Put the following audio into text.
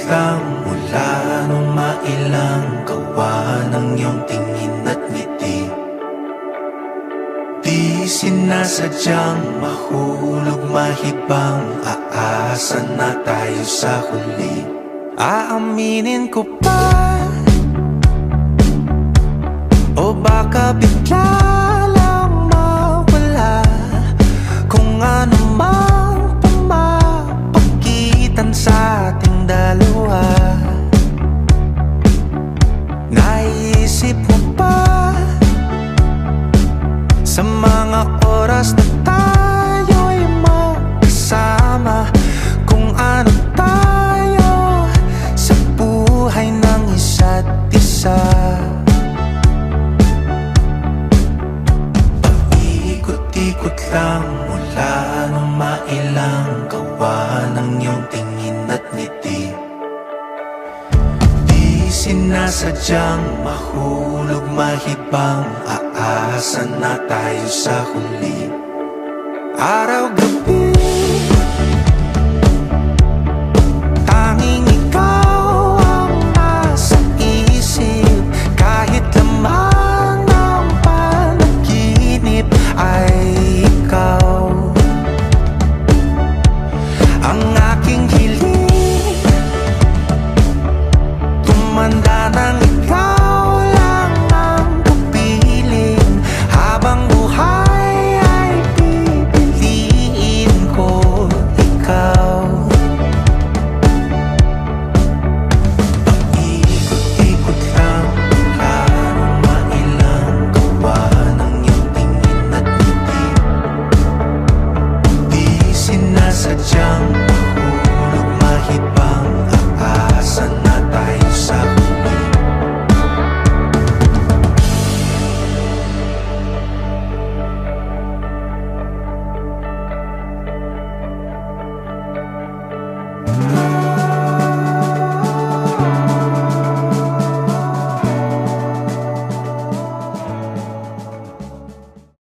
lang mula nung mailang gawa ng iyong tingin at ngiti. Di sinasadyang mahulog mahibang, aasa na tayo sa huli. Aaminin ko pa, o baka bigla lang mawala kung ano mang pumapagitan sa ating dalawa. Naisip mo ba sa mga oras na tayo'y magkasama, kung ano tayo sa buhay ng isa't isa? Paikot-ikot lang mula nung mailang gawa ng iyong tingin at ngiti. Di sinasadyang mahulog mahibang, aasa na tayo sa huli. Araw-gabi